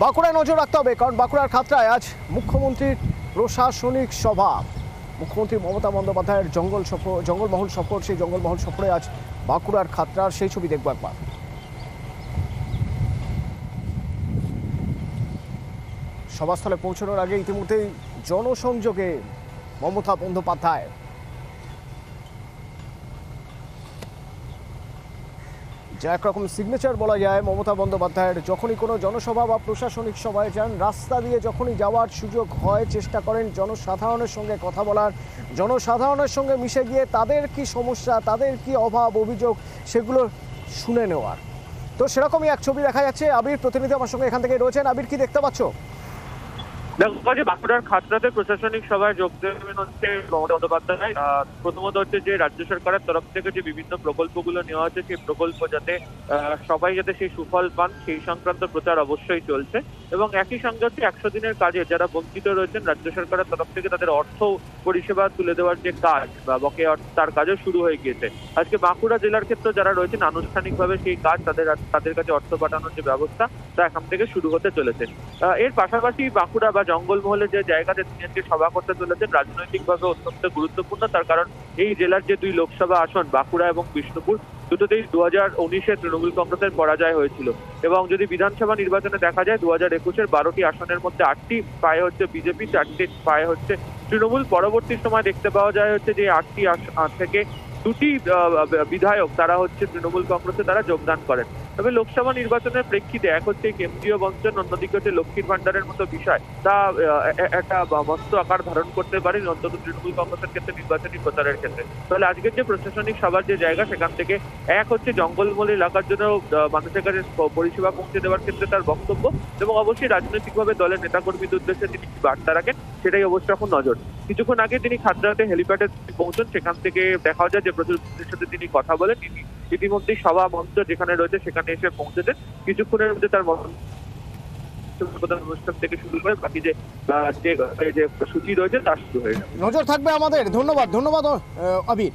বাঁকুড়ায় নজর রাখতে হবে, কারণ বাঁকুড়ার খাতড়ায় আজ মুখ্যমন্ত্রীর প্রশাসনিক সভা। মুখ্যমন্ত্রী মমতা বন্দ্যোপাধ্যায়ের জঙ্গলমহল সফর, সেই জঙ্গলমহল সফরে আজ বাঁকুড়ার খাতড়ার সেই ছবি দেখব একবার। সভাস্থলে পৌঁছানোর আগে ইতিমধ্যেই জনসংযোগে মমতা বন্দ্যোপাধ্যায়। যা একরকম সিগনেচার বলা যায় মমতা বন্দ্যোপাধ্যায়ের। যখনই কোনো জনসভা বা প্রশাসনিক সভায় যান, রাস্তা দিয়ে যখনই যাওয়ার সুযোগ হয়, চেষ্টা করেন জনসাধারণের সঙ্গে কথা বলার, জনসাধারণের সঙ্গে মিশে গিয়ে তাদের কি সমস্যা, তাদের কি অভাব অভিযোগ, সেগুলো শুনে নেওয়ার। তো সেরকমই এক ছবি দেখা যাচ্ছে। আবির প্রতিনিধি আমার সঙ্গে এখান থেকে রয়েছেন। আবির, কি দেখতে পাচ্ছ? দেখো যে বাঁকুড়ার খাতড়াতে প্রশাসনিক সভায় যোগ দেবেন হচ্ছে মমতা বন্দ্যোপাধ্যায়। প্রথমত হচ্ছে যে রাজ্য সরকারের তরফ থেকে যে বিভিন্ন প্রকল্পগুলো নেওয়া হচ্ছে, সেই প্রকল্প যাতে সবাই যাতে সেই সুফল পান, সেই সংক্রান্ত প্রচার অবশ্যই চলছে। এবং একই সঙ্গে হচ্ছে 100 দিনের কাজে যারা বঞ্চিত রয়েছেন, রাজ্য সরকারের তরফ থেকে তাদের অর্থ পরিষেবা তুলে দেওয়ার যে কাজ বা বকেয়া তার কাজও শুরু হয়ে গিয়েছে। আজকে বাঁকুড়া জেলার ক্ষেত্রে যারা রয়েছেন আনুষ্ঠানিকভাবে সেই কাজ তাদের কাছে অর্থ পাঠানোর যে ব্যবস্থা তা এখান থেকে শুরু হতে চলেছে। এর পাশাপাশি বাঁকুড়া বা জঙ্গলমহলে যে জায়গাতে তিনি আজকে সভা করতে চলেছেন রাজনৈতিকভাবে অত্যন্ত গুরুত্বপূর্ণ। তার কারণ এই জেলার যে দুই লোকসভা আসন বাঁকুড়া এবং বিষ্ণুপুর, দুটোতেই 2019-এ তৃণমূল কংগ্রেসের পরাজয় হয়েছিল। এবং যদি বিধানসভা নির্বাচনে দেখা যায় 2021-এর 12টি আসনের মধ্যে 8টি পায়ে হচ্ছে বিজেপি, 4টি পায়ে হচ্ছে তৃণমূল। পরবর্তী সময় দেখতে পাওয়া যায় হচ্ছে যে 8টি থেকে 2টি বিধায়ক তারা হচ্ছে তৃণমূল কংগ্রেসে তারা যোগদান করেন। তবে লোকসভা নির্বাচনের প্রেক্ষিতে এক হচ্ছে কেন্দ্রীয় বঞ্চন, অন্যদিকে হচ্ছে লক্ষ্মীর ভান্ডারের মতো বিষয় তা একটা মস্ত আকার ধারণ করতে পারে অন্তত তৃণমূল কংগ্রেসের ক্ষেত্রে নির্বাচনী প্রচারের ক্ষেত্রে। তাহলে আজকের যে প্রশাসনিক সভার যে জায়গা, সেখান থেকে এক হচ্ছে জঙ্গলমহল এলাকার জন্য মানুষের কাছে পরিষেবা পৌঁছে দেওয়ার ক্ষেত্রে তার বক্তব্য, এবং অবশ্যই রাজনৈতিকভাবে দলের নেতাকর্মীদের উদ্দেশ্যে তিনি কি বার্তা রাখেন সেটাই অবশ্যই এখন নজর। কিছুক্ষণ আগে তিনি খাতড়াতে হেলিপ্যাডে পৌঁছন, সেখান থেকে দেখা যায় যে প্রতিনিধিদের সাথে তিনি কথা বলেন। তিনি ইতিমধ্যেই সভা মঞ্চ যেখানে রয়েছে সেখানে এসে পৌঁছেছেন। কিছুক্ষণের মধ্যে তার অনুষ্ঠান থেকে শুরু করে বাকি যে সূচি রয়েছে তা শুরু হয়ে যাবে। নজর থাকবে আমাদের। ধন্যবাদ আবির।